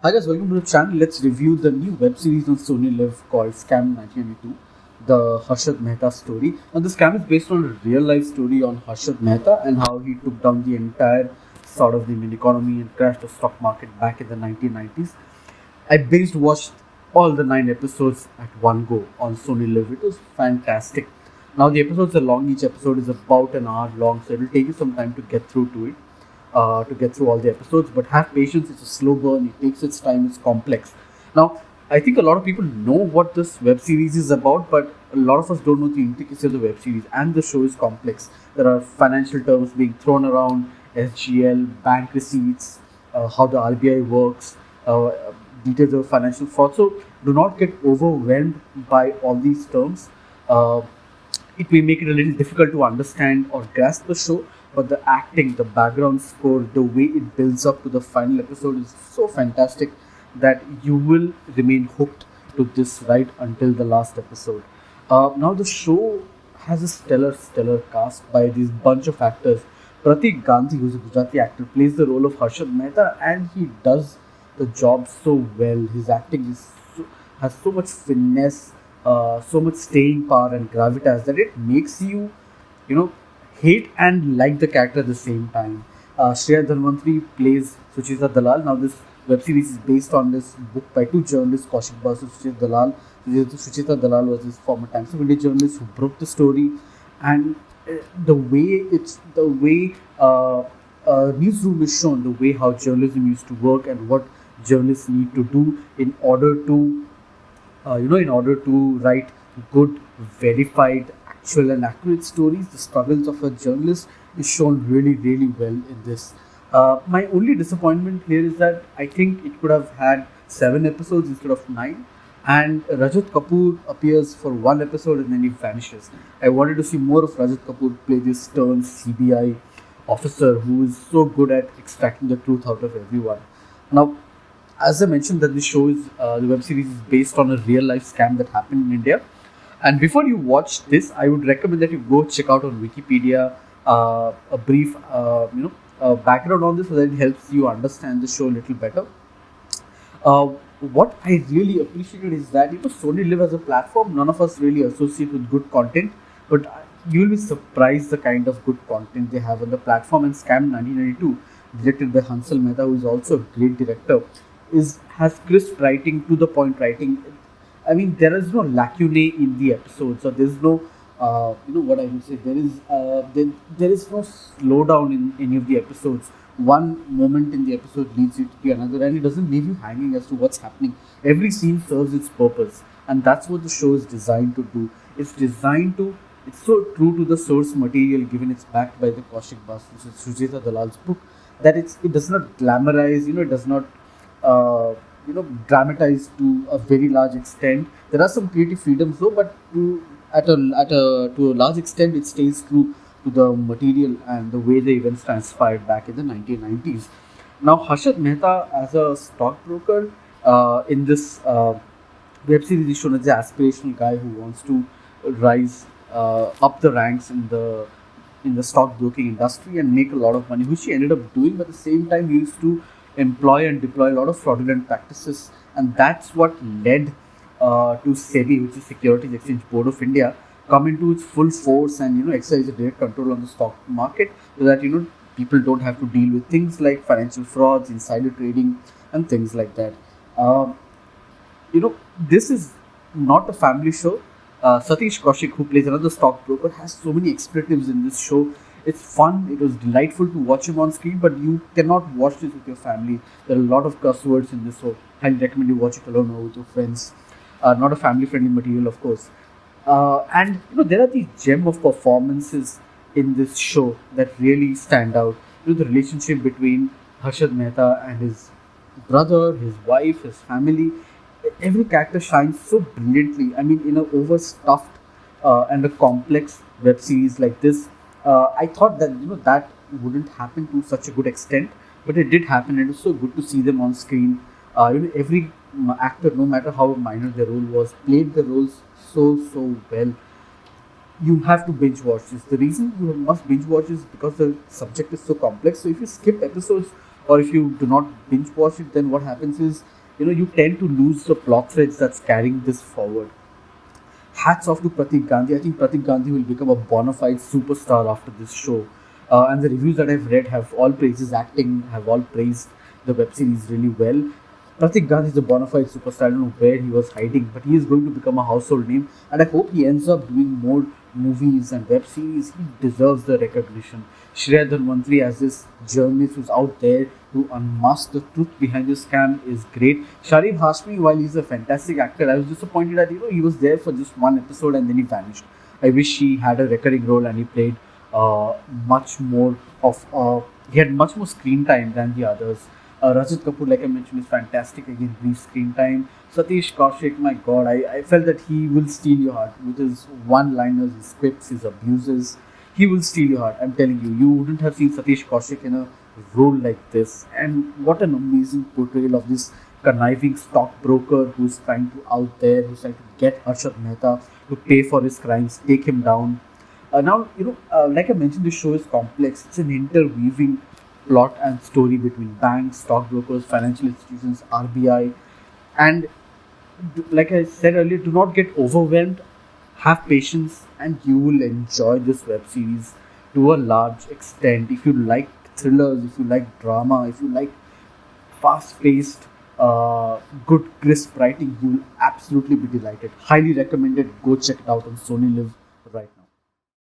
Hi guys, welcome to the channel. Let's review the new web series on Sony LIV called Scam 1992, the Harshad Mehta story. Now, the scam is based on a real life story on Harshad Mehta and how he took down the entire sort of the Indian economy and crashed the stock market back in the 1990s. I binge watched all the 9 episodes at one go on Sony LIV. It was fantastic. Now, the episodes are long, each episode is about an hour long, so it will take you some time to get through to it to get through all the episodes, but have patience. It's a slow burn. It takes its time. It's complex. Now, I think a lot of people know what this web series is about, but a lot of us don't know the intricacy of the web series. And the show is complex. There are financial terms being thrown around, SGL, bank receipts, how the RBI works, details of financial fraud. So do not get overwhelmed by all these terms. It may make it a little difficult to understand or grasp the show, but the acting, the background score, the way it builds up to the final episode is so fantastic that you will remain hooked to this right until the last episode. Now the show has a stellar cast by this bunch of actors. Pratik Gandhi, who's a Gujarati actor, plays the role of Harshad Mehta, and he does the job so well. His acting has so much finesse, so much staying power and gravitas that it makes you know, hate and like the character at the same time. Shreya Dhanvantri plays Sucheta Dalal. Now, this web series is based on this book by two journalists, Kaushik Basu Sucheta Dalal. Sucheta Dalal was this former Times of India journalist who broke the story, and the way newsroom is shown, the way how journalism used to work, and what journalists need to do in order to in order to write good, verified, actual and accurate stories. The struggles of a journalist is shown really well in this. My only disappointment here is that I think it could have had 7 episodes instead of 9. And Rajat Kapoor appears for 1 episode and then he vanishes. I wanted to see more of Rajat Kapoor play this stern CBI officer who is so good at extracting the truth out of everyone. Now, as I mentioned, that the web series is based on a real life scam that happened in India. And before you watch this, I would recommend that you go check out on Wikipedia a brief background on this, so that it helps you understand the show a little better. What I really appreciated is that Sony LIV as a platform, none of us really associate with good content, but you will be surprised the kind of good content they have on the platform. And Scam 1992, directed by Hansal Mehta, who is also a great director, has crisp writing, to the point writing. I mean, there is no lacunae in the episodes, or there's no, what I would say, there is no slowdown in any of the episodes. One moment in the episode leads you to another, and it doesn't leave you hanging as to what's happening. Every scene serves its purpose, and that's what the show is designed to do. It's so true to the source material, given it's backed by the Kaushik Basu Sucheta Dalal's book, that it does not glamorize, it does not dramatized to a very large extent. There are some creative freedoms though, but to a large extent, it stays true to the material and the way the events transpired back in the 1990s. Now, Harshad Mehta as a stockbroker in this web series is shown as an aspirational guy who wants to rise up the ranks in the stockbroking industry and make a lot of money, which he ended up doing. But at the same time, he used to employ and deploy a lot of fraudulent practices, and that's what led to SEBI, which is Securities Exchange Board of India, come into its full force and exercise a direct control on the stock market, so that people don't have to deal with things like financial frauds, insider trading, and things like that. This is not a family show. Satish Kaushik, who plays another stockbroker, has so many expletives in this show. It's fun. It was delightful to watch him on screen, but you cannot watch this with your family. There are a lot of cuss words in this, so highly recommend you watch it alone or with your friends. Not a family-friendly material, of course. And there are these gem of performances in this show that really stand out. The relationship between Harshad Mehta and his brother, his wife, his family. Every character shines so brilliantly. I mean, in an overstuffed and a complex web series like this, I thought that that wouldn't happen to such a good extent, but it did happen, and it was so good to see them on screen. Every actor, no matter how minor their role was, played the roles so well. You have to binge watch this. The reason you must binge watch is because the subject is so complex. So if you skip episodes or if you do not binge watch it, then what happens is, you tend to lose the plot threads that's carrying this forward. Hats off to Pratik Gandhi. I think Pratik Gandhi will become a bona fide superstar after this show. And the reviews that I've read have all praised his acting, have all praised the web series really well. Pratik Gandhi is a bona fide superstar. I don't know where he was hiding, but he is going to become a household name. And I hope he ends up doing more movies and web series. He deserves the recognition. Shreya Dhanwantri as this journalist who's out there to unmask the truth behind the scam is great. Sharif Hashmi, while he's a fantastic actor, I was disappointed that he was there for just one episode and then he vanished. I wish he had a recurring role and he played much more of he had much more screen time than the others. Rajat Kapoor, like I mentioned, is fantastic. Again, brief screen time. Satish Kaushik, my God, I felt that he will steal your heart with his one-liners, his quips, his abuses. He will steal your heart. I'm telling you, you wouldn't have seen Satish Kaushik in a role like this. And what an amazing portrayal of this conniving stockbroker who's trying to out there, who's trying to get Harshad Mehta to pay for his crimes, take him down. Now, like I mentioned, this show is complex. It's an interweaving plot and story between banks, stockbrokers, financial institutions, RBI, and like I said earlier, do not get overwhelmed. Have patience, and you will enjoy this web series to a large extent. If you like thrillers, if you like drama, if you like fast-paced, good crisp writing, you will absolutely be delighted. Highly recommended. Go check it out on Sony Live.